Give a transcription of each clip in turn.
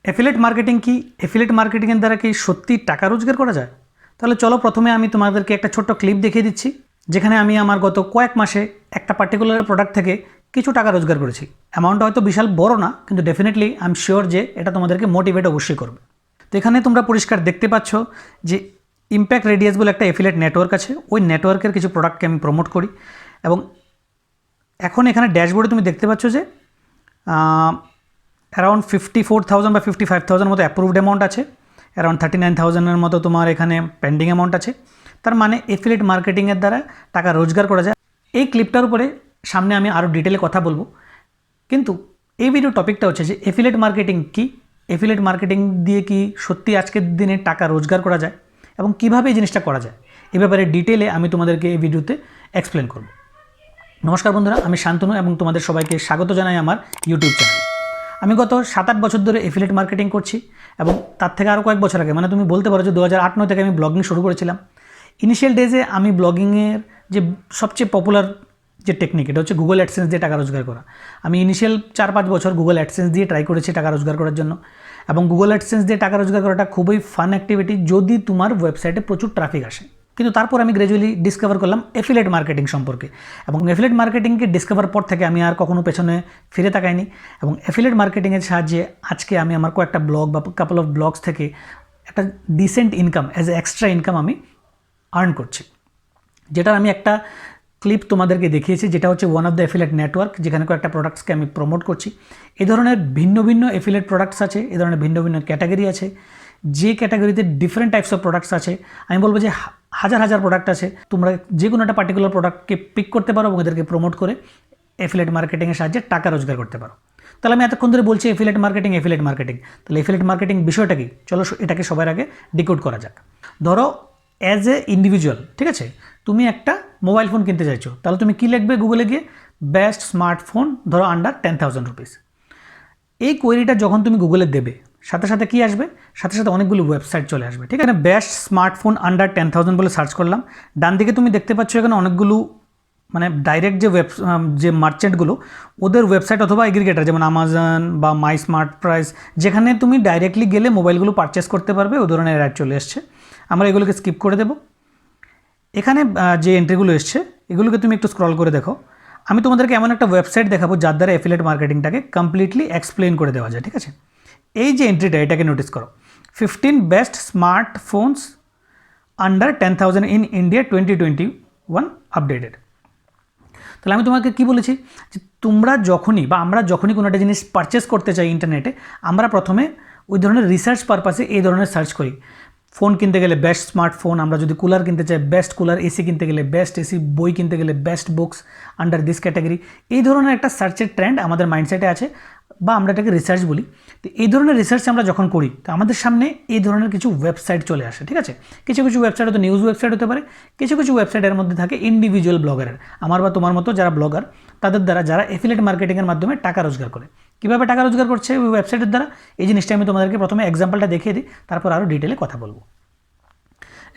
Affiliate marketing কি? Affiliate মার্কেটিংয়ের দ্বারা কি সত্যি টাকা রোজগার করা যায়? তাহলে চলো প্রথমে আমি তোমাদেরকে একটা ছোট্ট ক্লিপ দেখিয়ে দিচ্ছি, যেখানে আমি আমার গত কয়েক মাসে একটা পার্টিকুলার প্রোডাক্ট থেকে কিছু টাকা রোজগার করেছি। অ্যামাউন্টটা হয়তো বিশাল বড় না, কিন্তু ডেফিনেটলি আই এম শিওর যে এটা তোমাদেরকে মোটিভেট অবশ্যই করবে। তো এখানে তোমরা পরিষ্কার দেখতে পাচ্ছ যে ইম্প্যাক্ট রেডিয়াস বলে একটা অ্যাফিলিয়েট নেটওয়ার্ক আছে। ওই নেটওয়ার্কের কিছু প্রোডাক্টকে আমি প্রমোট করি, এবং এখন এখানে ড্যাশবোর্ডে তুমি দেখতে পাচ্ছ যে অ্যারাউন্ড 54,000 বা 55,000 মতো অ্যাপ্রুভড অ্যামাউন্ট আছে, অ্যারাউন্ড 39,000-এর মতো তোমার এখানে পেন্ডিং অ্যামাউন্ট আছে। তার মানে অ্যাফিলিয়েট মার্কেটিংয়ের দ্বারা টাকা রোজগার করা যায়। এই ক্লিপটার উপরে সামনে আমি আরও ডিটেলে কথা বলবো, কিন্তু এই ভিডিও টপিকটা হচ্ছে যে অ্যাফিলিয়েট মার্কেটিং কি, অ্যাফিলিয়েট মার্কেটিং দিয়ে কি সত্যি আজকের দিনে টাকা রোজগার করা যায় এবং কীভাবে এই জিনিসটা করা যায়, এ ব্যাপারে ডিটেলে আমি তোমাদেরকে এই ভিডিওতে এক্সপ্লেন করব। নমস্কার বন্ধুরা, আমি শান্তনু এবং তোমাদের সবাইকে স্বাগত জানাই আমার ইউটিউব চ্যানেলে। আমি গত 7-8 বছর ধরে অ্যাফিলিয়েট মার্কেটিং করছি, এবং তার থেকে আরও কয়েক বছর আগে, মানে তুমি বলতে পারো যে 2008-9 থেকে আমি ব্লগিং শুরু করেছিলাম। ইনিশিয়াল ডেজে আমি ব্লগিংয়ের যে সবচেয়ে পপুলার যে টেকনিক, এটা হচ্ছে গুগল অ্যাডসেন্স দিয়ে টাকা রোজগার করা। আমি ইনিশিয়াল 4-5 বছর গুগল অ্যাডসেন্স দিয়ে ট্রাই করেছি টাকা রোজগার করার জন্য, এবং গুগল অ্যাডসেন্স দিয়ে টাকা রোজগার করাটা খুবই ফান অ্যাক্টিভিটি যদি তোমার ওয়েবসাইটে প্রচুর ট্রাফিক আসে। কিন্তু তারপর আমি গ্র্যাজুয়ালি ডিসকভার করলাম অ্যাফিলিয়েট মার্কেটিং সম্পর্কে, এবং অ্যাফিলিয়েট মার্কেটিংকে ডিসকভার পর থেকে আমি আর কখনো পেছনে ফিরে তাকাইনি। এবং অ্যাফিলিয়েট মার্কেটিংয়ের সাহায্যে আজকে আমি আমার কয়েকটা ব্লগ বা কাপল অফ ব্লগস থেকে একটা decent income, as a extra income আমি আর্ন করছি, যেটা আমি একটা ক্লিপ তোমাদেরকে দেখিয়েছি, যেটা হচ্ছে one of the affiliate network, যেখানে কয়েকটা প্রোডাক্টসকে আমি প্রমোট করছি। এই ধরনের ভিন্ন ভিন্ন অ্যাফিলিয়েট প্রোডাক্টস আছে, এই ধরনের ভিন্ন ভিন্ন ক্যাটাগরি আছে, যে ক্যাটাগরিতে ডিফারেন্ট টাইপস অফ প্রোডাক্টস আছে। আমি বলবো যে হাজার হাজার প্রোডাক্ট আছে, তোমরা যে কোনো একটা পার্টিকুলার প্রোডাক্টকে পিক করতে পারো এবং এদেরকে প্রমোট করে অ্যাফিলিয়েট মার্কেটিংয়ের সাহায্যে টাকা রোজগার করতে পারো। তাহলে আমি এতক্ষণ ধরে বলছি অ্যাফিলিয়েট মার্কেটিং, তাহলে অ্যাফিলিয়েট মার্কেটিং বিষয়টা কি, চলো এটাকে সবার আগে ডিকোড করা যাক। ধরো অ্যাজ এ ইন্ডিভিজুয়াল, ঠিক আছে, তুমি একটা মোবাইল ফোন কিনতে চাইছো, তাহলে তুমি কী লিখবে গুগলে গিয়ে? বেস্ট স্মার্টফোন, ধরো আন্ডার 10,000 রুপিস। এই কোয়েরিটা যখন তুমি গুগলে দেবে, সাথে সাথে কী আসবে? সাথে সাথে অনেকগুলো ওয়েবসাইট চলে আসবে, ঠিক আছে। বেস্ট স্মার্টফোন আন্ডার 10,000 বলে সার্চ করলাম, ডান দিকে তুমি দেখতে পাচ্ছ এখানে অনেকগুলো মানে ডাইরেক্ট যে মার্চেন্টগুলো, ওদের ওয়েবসাইট অথবা এগ্রিগেটার, যেমন আমাজন বা মাই স্মার্ট প্রাইস, যেখানে তুমি ডাইরেক্টলি গেলে মোবাইলগুলো পারচেস করতে পারবে, ওই ধরনের অ্যাড চলে এসছে। আমরা এগুলোকে স্কিপ করে দেব। এখানে যে এন্ট্রিগুলো এসছে এগুলোকে তুমি একটু স্ক্রল করে দেখো। আমি তোমাদেরকে এমন একটা ওয়েবসাইট দেখাবো যার দ্বারা অ্যাফিলিয়েট মার্কেটিংটাকে কমপ্লিটলি এক্সপ্লেন করে দেওয়া যায়, ঠিক আছে। এই যে এন্ট্রিটা, এটাকে নোটিস করো, 15 best smartphones under 10,000 in India 2021 updated. তাহলে আমি তোমাকে কি বলেছি যে তোমরা যখনই বা আমরা যখনই কোনো একটা জিনিস পারচেস করতে চাই ইন্টারনেটে, আমরা প্রথমে ওই ধরনের রিসার্চ পারপাসে এই ধরনের সার্চ করি। ফোন কিনতে গেলে বেস্ট স্মার্টফোন, আমরা যদি কুলার কিনতে চাই বেস্ট কুলার, এসি কিনতে গেলে বেস্ট এসি, বই কিনতে গেলে best books under this category. এই ধরনের একটা সার্চের ট্রেন্ড আমাদের মাইন্ডসেটে আছে, বা আমরা এটাকে রিসার্চ বলি। তো এই ধরনের রিসার্চ আমরা যখন করি, তো আমাদের সামনে এই ধরনের কিছু ওয়েবসাইট চলে আসে, ঠিক আছে। কিছু কিছু ওয়েবসাইট হয়তো নিউজ ওয়েবসাইট হতে পারে, কিছু কিছু ওয়েবসাইটের মধ্যে থাকে ইন্ডিভিজুয়াল ব্লগারের, আমার বা তোমার মতো যারা ব্লগার, তাদের দ্বারা, যারা অ্যাফিলিয়েট মার্কেটিংয়ের মাধ্যমে টাকা রোজগার করে। কীভাবে টাকা রোজগার করছে ওই ওয়েবসাইটের দ্বারা, এই জিনিসটা আমি তোমাদেরকে প্রথমে এক্সাম্পলটা দেখিয়ে দিই, তারপর আরও ডিটেলে কথা বলবো।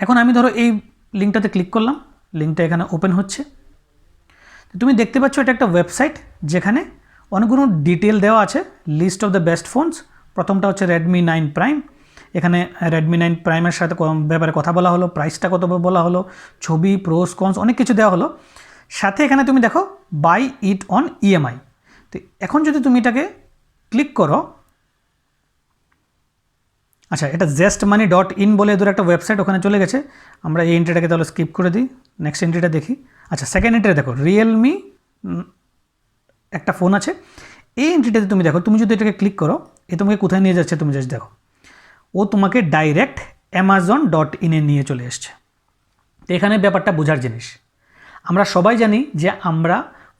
এখন আমি ধরো এই লিঙ্কটাতে ক্লিক করলাম, লিঙ্কটা এখানে ওপেন হচ্ছে। তুমি দেখতে পাচ্ছ এটা একটা ওয়েবসাইট যেখানে অনেকগুলো ডিটেল দেওয়া আছে, list of the best phones. প্রথমটা হচ্ছে রেডমি 9 প্রাইম। এখানে রেডমি 9 প্রাইমের সাথে ব্যাপারে কথা বলা হলো, প্রাইসটা কত বলা হলো, ছবি, প্রোস কনস, অনেক কিছু দেওয়া হলো। সাথে এখানে তুমি দেখো বাই ইট অন ইএমআই। তো এখন যদি তুমি এটাকে ক্লিক করো, আচ্ছা, এটা zestmoney.in বলে এদের একটা ওয়েবসাইট, ওখানে চলে গেছে। আমরা এই এন্ট্রিটাকে তাহলে স্কিপ করে দিই, নেক্সট এন্ট্রিটা দেখি। আচ্ছা, সেকেন্ড এন্ট্রি দেখো, রিয়েলমি একটা ফোন আছে। এই এন্ট্রিটাতে তুমি দেখো, তুমি যদি এটাকে ক্লিক করো, এ তোমাকে কোথায় নিয়ে যাচ্ছে তুমি জাস্ট দেখো। ও তোমাকে ডাইরেক্ট amazon.in এ নিয়ে চলে এসছে। তো এখানে ব্যাপারটা বোঝার জিনিস, আমরা সবাই জানি যে আমরা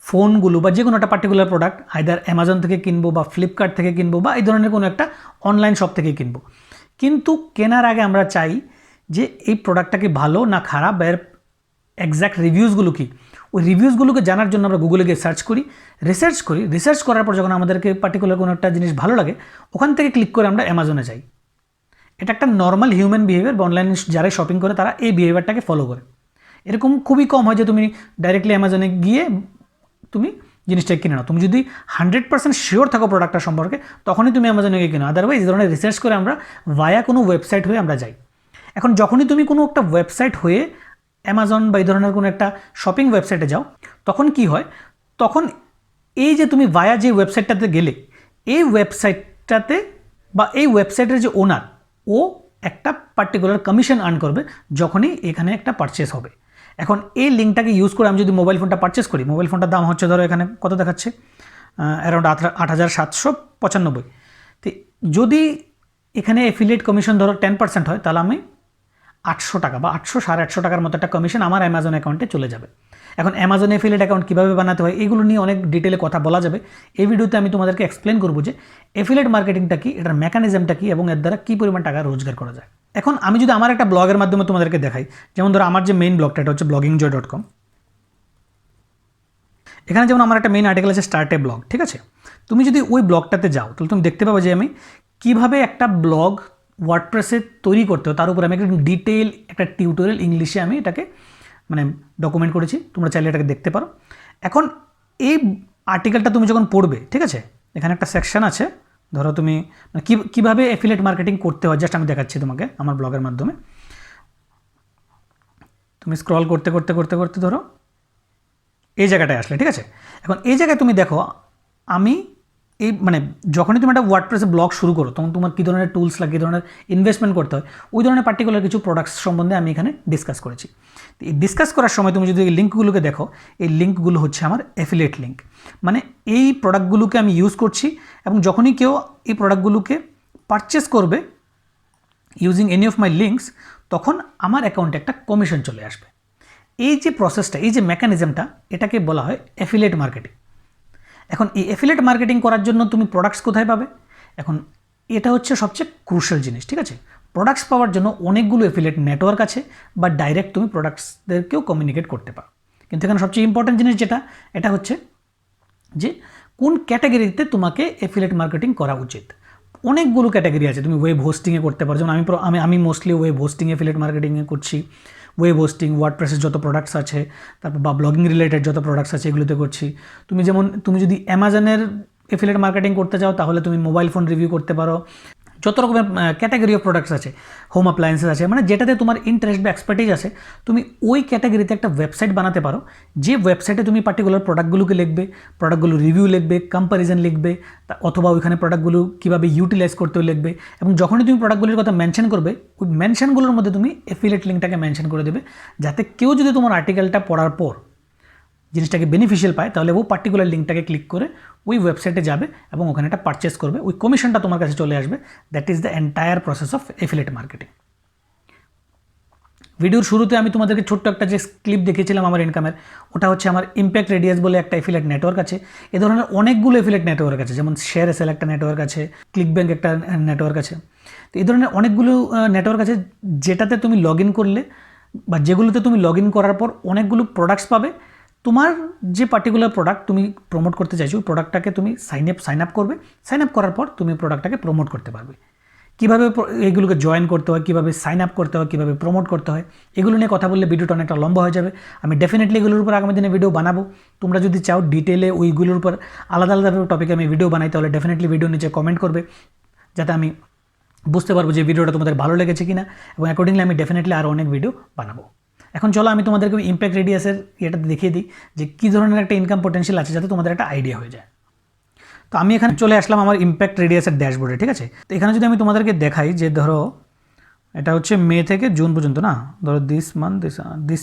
ফোনগুলো বা যে কোনো একটা পার্টিকুলার প্রোডাক্ট আইদার অ্যামাজন থেকে কিনবো বা ফ্লিপকার্ট থেকে কিনবো বা এই ধরনের কোনো একটা অনলাইন শপ থেকে কিনবো, কিন্তু কেনার আগে আমরা চাই যে এই প্রোডাক্টটা কি ভালো না খারাপ, বা এর এক্স্যাক্ট রিভিউসগুলো কী। ওই রিভিউসগুলোকে জানার জন্য আমরা গুগলে গিয়ে সার্চ করি, রিসার্চ করার পর যখন আমাদেরকে পার্টিকুলার কোনো একটা জিনিস ভালো লাগে, ওখান থেকে ক্লিক করে আমরা অ্যামাজনে যাই। এটা একটা নর্মাল হিউম্যান বিহেভিয়ার, বা অনলাইনে যারা শপিং করে তারা এই বিহেভিয়ারটাকে ফলো করে। এরকম খুবই কম হয় যে তুমি ডাইরেক্টলি অ্যামাজনে গিয়ে তুমি জিনিসটা কিনে নাও। তুমি যদি 100% শিওর থাকো প্রোডাক্টটা সম্পর্কে তখনই তুমি অ্যামাজনে গিয়ে কিনো, আদারওয়াইজ এই ধরনের রিসার্চ করে আমরা ভায়া কোনো ওয়েবসাইট হয়ে আমরা যাই। এখন যখনই তুমি কোনো একটা ওয়েবসাইট হয়ে অ্যামাজন বা এই ধরনের কোনো একটা শপিং ওয়েবসাইটে যাও, তখন কি হয়, তখন এই যে তুমি ভায়া যে ওয়েবসাইটটাতে গেলে, এই ওয়েবসাইটটাতে বা এই ওয়েবসাইটের যে ওনার, ও একটা পার্টিকুলার কমিশন আর্ন করবে যখনই এখানে একটা পারচেস হবে। এখন এই লিঙ্কটাকে ইউজ করে আমি যদি মোবাইল ফোনটা পারচেস করি, মোবাইল ফোনটার দাম হচ্ছে ধরো এখানে কত দেখাচ্ছে, অ্যারাউন্ড 8,795। তো যদি এখানে অ্যাফিলিয়েট কমিশন ধরো 10% হয়, তাহলে আমি 800 টাকা বা 800-850 টাকার মতো একটা কমিশন আমার অ্যামাজন অ্যাকাউন্টে চলে যাবে। এখন অ্যামাজন অ্যাফিলিয়েট অ্যাকাউন্ট কীভাবে বানাতে হয় এগুলো নিয়ে অনেক ডিটেলে কথা বলা যাবে। এই ভিডিওতে আমি তোমাদেরকে এক্সপ্লেন করবো যে অ্যাফিলিয়েট মার্কেটিংটা কী, এটার মেকানিজমটা কী এবং এর দ্বারা কী পরিমাণ টাকা রোজগার করা যায়। এখন আমি যদি আমার একটা ব্লগের মাধ্যমে তোমাদেরকে দেখাই, যেমন ধরো আমার যে মেইন ব্লগটা এটা হচ্ছে bloggingjoy.com। এখানে যেমন আমার একটা মেইন আর্টিকেল আছে স্টার্ট এ ব্লগ, ঠিক আছে। তুমি যদি ওই ব্লগটাতে যাও তাহলে তুমি দেখতে পাবে যে আমি কীভাবে একটা ব্লগ ওয়ার্ডপ্রেসে তৈরি করতে হয় তার উপরে আমি একটা ডিটেল একটা টিউটোরিয়াল ইংলিশে আমি এটাকে মানে ডকুমেন্ট করেছি, তোমরা চাইলে এটাকে দেখতে পারো। এখন এই আর্টিকেলটা তুমি যখন পড়বে, ঠিক আছে, এখানে একটা সেকশন আছে, ধরো তুমি কীভাবে অ্যাফিলিয়েট মার্কেটিং করতে হয় জাস্ট আমি দেখাচ্ছি তোমাকে আমার ব্লগের মাধ্যমে। তুমি স্ক্রল করতে করতে করতে করতে ধরো এই জায়গাটায় আসলে, ঠিক আছে। এখন এই জায়গায় তুমি দেখো আমি এই মানে যখনই তুমি একটা ওয়ার্ডপ্রেসে ব্লগ শুরু করো তখন তোমার কী ধরনের টুলস লাগে, কী ধরনের ইনভেস্টমেন্ট করতে হয়, ওই ধরনের পার্টিকুলার কিছু প্রোডাক্টস সম্বন্ধে আমি এখানে ডিসকাস করেছি। এই ডিসকাস করার সময় তুমি যদি এই লিঙ্কগুলোকে দেখো, এই লিঙ্কগুলো হচ্ছে আমার অ্যাফিলিয়েট লিঙ্ক, মানে এই প্রোডাক্টগুলোকে আমি ইউজ করছি এবং যখনই কেউ এই প্রোডাক্টগুলোকে পারচেস করবে using any of my links, তখন আমার অ্যাকাউন্টে একটা কমিশন চলে আসবে। এই যে প্রসেসটা, এই যে মেকানিজমটা, এটাকে বলা হয় অ্যাফিলিয়েট মার্কেটিং। এখন এই অ্যাফিলিয়েট মার্কেটিং করার জন্য তুমি প্রোডাক্টস কোথায় পাবে? এখন এটা হচ্ছে সবচেয়ে ক্রুশাল জিনিস, ঠিক আছে। প্রোডাক্টস পাওয়ার জন্য অনেকগুলো অ্যাফিলিয়েট নেটওয়ার্ক আছে বা ডাইরেক্ট তুমি প্রোডাক্টসদেরকেও কমিউনিকেট করতে পারো। কিন্তু এখানে সবচেয়ে ইম্পর্টেন্ট জিনিস যেটা, এটা হচ্ছে যে কোন ক্যাটাগরিতে তোমাকে অ্যাফিলিয়েট মার্কেটিং করা উচিত। অনেকগুলো ক্যাটাগরি আছে, তুমি ওয়েব হোস্টিংয়ে করতে পারো, যেমন আমি মোস্টলি ওয়েব হোস্টিং অ্যাফিলিয়েট মার্কেটিংয়ে করছি। ওয়েব হোস্টিং, ওয়ার্ডপ্রেসের যত প্রোডাক্টস আছে, তারপর বা ব্লগিং রিলেটেড যত প্রোডাক্টস আছে এগুলোতে করছি। তুমি যদি অ্যামাজনের অ্যাফিলিয়েট মার্কেটিং করতে চাও তাহলে তুমি মোবাইল ফোন রিভিউ করতে পারো। যত রকমের ক্যাটাগরি অফ প্রোডাক্টস আছে, হোম অ্যাপ্লায়েন্সেস আছে, মানে যেটাতে তোমার ইন্টারেস্ট বা এক্সপার্টিজ আছে, তুমি ওই ক্যাটাগরিতে একটা ওয়েবসাইট বানাতে পারো। যে ওয়েবসাইটে তুমি পার্টিকুলার প্রোডাক্টগুলোকে লিখবে, প্রোডাক্টগুলো রিভিউ লিখবে, কম্প্যারিজন লিখবে, অথবা ওইখানে প্রোডাক্টগুলো কীভাবে ইউটিলাইজ করতেও লিখবে। এবং যখনই তুমি প্রোডাক্টগুলোর কথা মেনশন করবে, ওই মেনশনগুলোর মধ্যে তুমি অ্যাফিলিয়েট লিঙ্কটাকে মেনশন করে দেবে, যাতে কেউ যদি তোমার আর্টিকেলটা পড়ার পর জিনিসটাকে বেনিফিশিয়াল পায় তাহলে ও পার্টিকুলার লিঙ্কটাকে ক্লিক করে ওই ওয়েবসাইটে যাবে এবং ওখানে একটা পারচেস করবে, ওই কমিশনটা তোমার কাছে চলে আসবে। That is the entire process of affiliate marketing. ভিডিওর শুরুতে আমি তোমাদেরকে ছোট্ট একটা যে ক্লিপ দেখিয়েছিলাম আমার ইনকামের, ওটা হচ্ছে আমার ইম্প্যাক্ট রেডিয়াস বলে একটা অ্যাফিলিয়েট নেটওয়ার্ক আছে। এ ধরনের অনেকগুলো অ্যাফিলিয়েট নেটওয়ার্ক আছে, যেমন শেয়ার এসএল একটা নেটওয়ার্ক আছে, ক্লিক ব্যাংক একটা নেটওয়ার্ক আছে। তো এই ধরনের অনেকগুলো নেটওয়ার্ক আছে যেটাতে তুমি লগ ইন করলে বা যেগুলোতে তুমি লগ ইন করার পর অনেকগুলো প্রোডাক্টস পাবে। তোমার যে পার্টিকুলার প্রোডাক্ট তুমি প্রমোট করতে চাইছো, ওই প্রোডাক্টটাকে তুমি সাইন আপ করবে। সাইন আপ করার পর তুমি প্রোডাক্টটাকে প্রমোট করতে পারবে। কীভাবে এগুলোকে জয়েন করতে হয়, কীভাবে সাইন আপ করতে হয়, কীভাবে প্রমোট করতে হয়, এগুলো নিয়ে কথা বললে ভিডিওটা অনেকটা লম্বা হয়ে যাবে। আমি ডেফিনেটলি এগুলোর উপর আগামী দিনে ভিডিও বানাবো। তোমরা যদি চাও ডিটেলে ওইগুলোর উপর আলাদা আলাদাভাবে টপিকে আমি ভিডিও বানাই, তাহলে ডেফিনেটলি ভিডিও নিচে কমেন্ট করবে, যাতে আমি বুঝতে পারবো যে ভিডিওটা তোমাদের ভালো লেগেছে কিনা, এবং অ্যাকর্ডিংলি আমি ডেফিনেটলি আরও অনেক ভিডিও বানাবো। এখন চলো আমি তোমাদেরকে ইম্প্যাক্ট রেডিয়াসের এটাতে দেখিয়ে দিই যে কী ধরনের একটা ইনকাম পোটেনশিয়াল আছে, যাতে তোমাদের একটা আইডিয়া হয়ে যায়। তো আমি এখানে চলে আসলাম আমার ইম্প্যাক্ট রেডিয়াসের ড্যাশবোর্ডে, ঠিক আছে। তো এখানে যদি আমি তোমাদেরকে দেখাই যে ধরো এটা হচ্ছে মে থেকে জুন পর্যন্ত, না ধরো দিস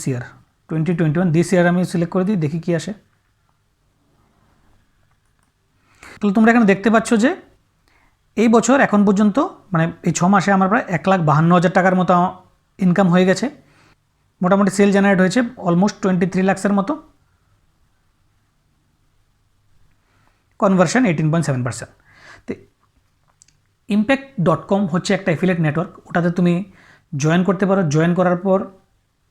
ইয়ার 2021, দিস ইয়ার আমি সিলেক্ট করে দিই, দেখি কী আসে। তাহলে তোমরা এখানে দেখতে পাচ্ছ যে এই বছর এখন পর্যন্ত মানে এই 6 মাসে আমার প্রায় 1,52,000 টাকার মতো ইনকাম হয়ে গেছে। মোটামুটি সেল জেনারেট হয়েছে অলমোস্ট 23 লাখসের মতো, কনভার্সন 18.7%। তো impact.com হচ্ছে একটা অ্যাফিলিয়েট নেটওয়ার্ক, ওটাতে তুমি জয়েন করতে পারো। জয়েন করার পর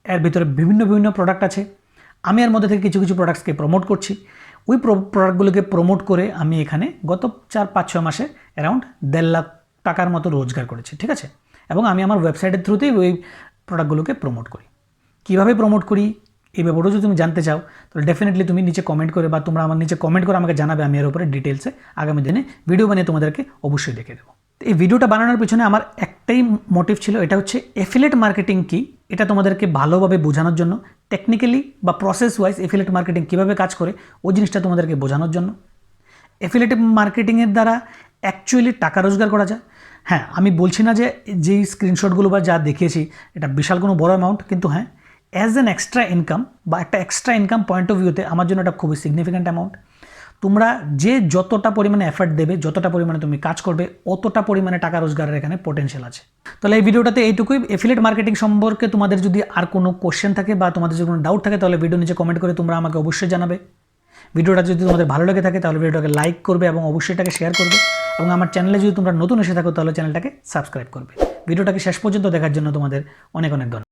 এর ভিতরে বিভিন্ন প্রোডাক্ট আছে। আমি এর মধ্যে থেকে কিছু প্রোডাক্টসকে প্রমোট করছি। ওই প্রোডাক্টগুলোকে প্রমোট করে আমি এখানে গত 4-5-6 মাসে অ্যারাউন্ড 1.5 লাখ টাকার মতো রোজগার করেছি, ঠিক আছে। এবং আমি আমার ওয়েবসাইটের থ্রুতেই ওই প্রোডাক্টগুলোকে প্রমোট করি। কীভাবে প্রমোট করি, এই ব্যাপারটা যদি তুমি জানতে চাও তাহলে ডেফিনেটলি তুমি নিচে কমেন্ট করে বা তোমরা আমার নিচে কমেন্ট করে আমাকে জানাবে, আমি এর উপরে ডিটেলসে আগামী দিনে ভিডিও বানিয়ে তোমাদেরকে অবশ্যই দেখে দেবো। এই ভিডিওটা বানানোর পিছনে আমার একটাই মোটিভ ছিল, এটা হচ্ছে এফিলিয়েট মার্কেটিং কি এটা তোমাদেরকে ভালোভাবে বোঝানোর জন্য, টেকনিক্যালি বা প্রসেস ওয়াইজ এফিলিয়েট মার্কেটিং কীভাবে কাজ করে ওই জিনিসটা তোমাদেরকে বোঝানোর জন্য। এফিলিয়েট মার্কেটিংয়ের দ্বারা অ্যাকচুয়ালি টাকা রোজগার করা যায়। হ্যাঁ, আমি বলছি না যে যেই স্ক্রিনশটগুলো বা যা দেখিয়েছি এটা বিশাল কোনো বড় অ্যামাউন্ট, কিন্তু হ্যাঁ অ্যাজ অ্যান এক্সট্রা ইনকাম বা একটা এক্সট্রা ইনকাম পয়েন্ট অফ ভিউতে আমার জন্য এটা খুবই সিগনিফিক্যান্ট অ্যামাউন্ট। তোমরা যে যতটা পরিমাণে এফর্ট দেবে, যতটা পরিমাণে তুমি কাজ করবে, অতটা পরিমাণে টাকা রোজগারের এখানে পোটেনশিয়াল আছে। তাহলে এই ভিডিওটাতে এইটুকুই। এফিলিয়েট মার্কেটিং সম্পর্কে তোমাদের যদি আর কোনো কোশ্চেন থাকে বা তোমাদের যদি কোনো ডাউট থাকে তাহলে ভিডিও নিচে কমেন্ট করে তোমরা আমাকে অবশ্যই জানাবে। ভিডিওটা যদি তোমাদের ভালো লেগে থাকে তাহলে ভিডিওটাকে লাইক করবে এবং অবশ্যই এটাকে শেয়ার করবে, এবং আমার চ্যানেলে যদি তোমরা নতুন এসে থাকো তাহলে চ্যানেলটাকে সাবস্ক্রাইব করবে। ভিডিওটাকে শেষ পর্যন্ত দেখার জন্য তোমাদের অনেক অনেক ধন্যবাদ।